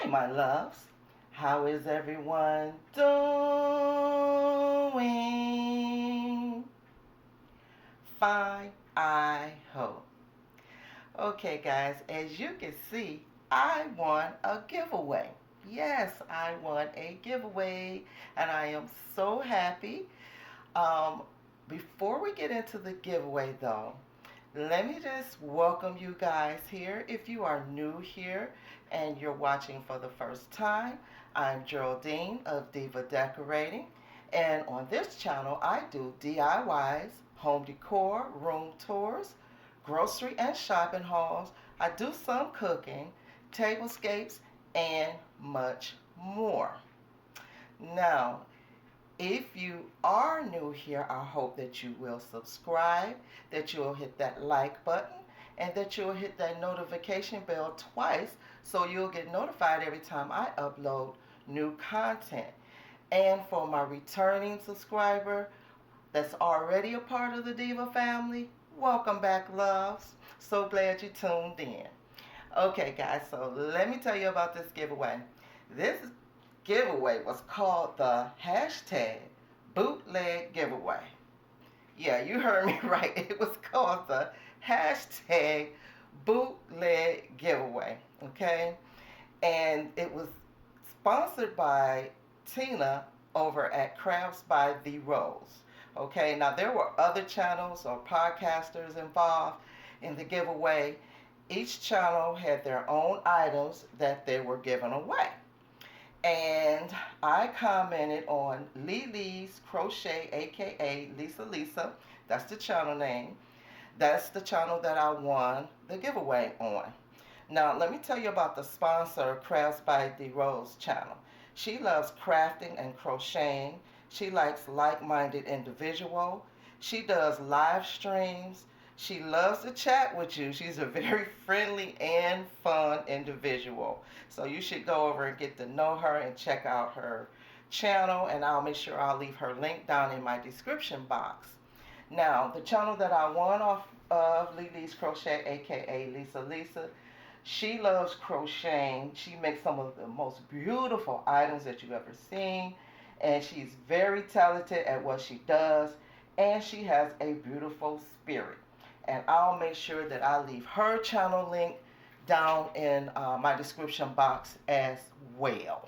my loves. How is everyone doing? Fine, I hope. Okay, guys, as you can see, I won a giveaway. Yes, I won a giveaway, and I am so happy. Um, Before we get into the giveaway, though, let me just welcome you guys here. If you are new here and you're watching for the first time, I'm Geraldine of Diva Decorating. And on this channel, I do DIYs, home decor, room tours, grocery and shopping hauls. I do some cooking, tablescapes, and much more. Now, if you are new here, I hope that you will subscribe, that you'll hit that like button, and that you'll hit that notification bell twice so you'll get notified every time I upload new content. And for my returning subscriber that's already a part of the Diva family, welcome back, loves. So glad you tuned in. Okay, guys, so let me tell you about this giveaway. This giveaway was called the hashtag bootleg giveaway. Yeah, you heard me right. It was called the hashtag bootleg giveaway. Okay, and it was sponsored by Tina over at Crafts by the Rose. Okay, now there were other channels or podcasters involved in the giveaway. Each channel had their own items that they were giving away. And I commented on Lele's Crochet, aka Lisa. That's the channel name. That's the channel that I won the giveaway on. Now, let me tell you about the sponsor, Crafts by the Rose channel. She loves crafting and crocheting. She likes like-minded individuals. She does live streams. She loves to chat with you. She's a very friendly and fun individual. So you should go over and get to know her and check out her channel. And I'll make sure I'll leave her link down in my description box. Now, the channel that I won off of, Lele's Crochet, aka Lisa. She loves crocheting. She makes some of the most beautiful items that you've ever seen. And she's very talented at what she does. And she has a beautiful spirit. And I'll make sure that I leave her channel link down in my description box as well.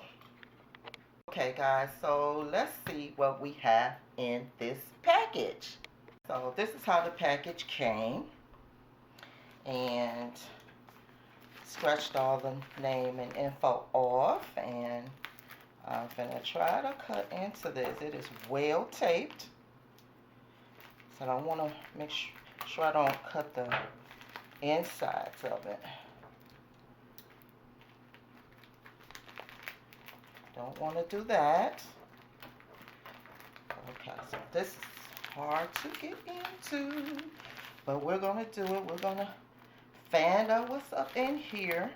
Okay, guys, so let's see what we have in this package. So this is how the package came. And scratched all the name and info off. And I'm gonna try to cut into this. It is well taped. So I want to make sure I don't cut the insides of it. Don't want to do that. Okay, so this is hard to get into, but we're going to do it. We're going to find out what's up in here,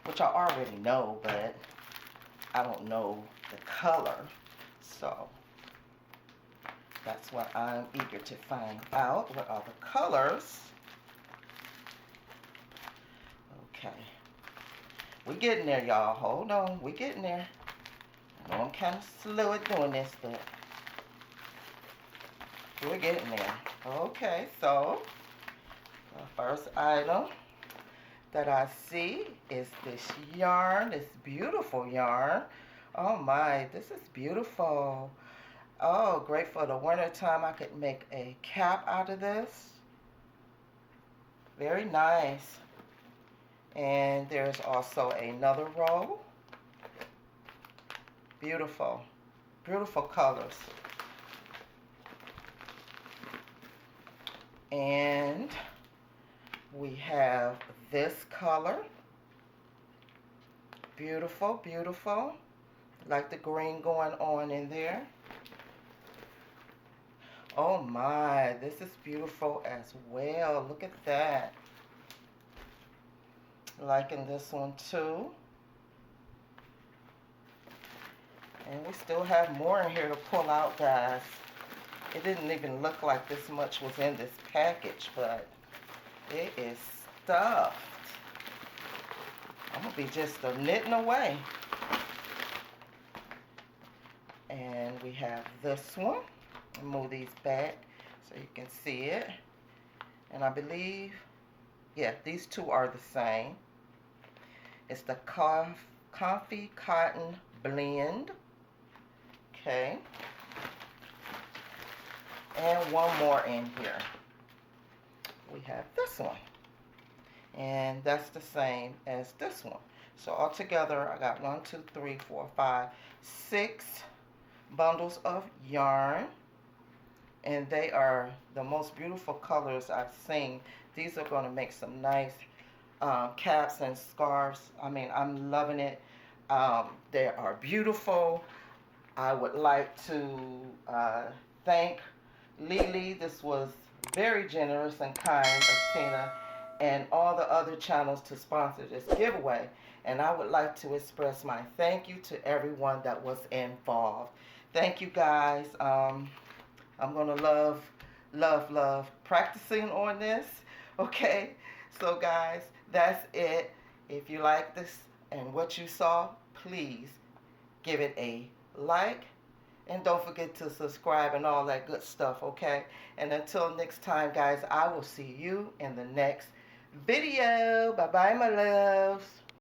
which I already know, but I don't know the color, so that's what I'm eager to find out. What are the colors? Okay. We're getting there, y'all. Hold on. We're getting there. I know I'm kind of slow at doing this, but we're getting there. Okay, so the first item that I see is this yarn. This beautiful yarn. Oh my, this is beautiful. Oh, great for the winter time. I could make a cap out of this. Very nice. And there's also another row. Beautiful. Beautiful colors. And we have this color. Beautiful, beautiful. Like the green going on in there. Oh my, this is beautiful as well. Look at that. Liking this one too. And we still have more in here to pull out, guys. It didn't even look like this much was in this package, but it is stuffed. I'm going to be just knitting away. And we have this one. I'll move these back so you can see it. And I believe, yeah, these two are the same. It's the Comfy Cotton Blend. Okay. And one more in here. We have this one. And that's the same as this one. So altogether, I got 1, 2, 3, 4, 5, 6 bundles of yarn. And they are the most beautiful colors I've seen. These are going to make some nice caps and scarves. I mean, I'm loving it. They are beautiful. I would like to thank Lele. This was very generous and kind of Tina and all the other channels to sponsor this giveaway. And I would like to express my thank you to everyone that was involved. Thank you, guys. I'm going to love practicing on this. Okay? So, guys, that's it. If you like this and what you saw, please give it a like. And don't forget to subscribe and all that good stuff, okay? And until next time, guys, I will see you in the next video. Bye-bye, my loves.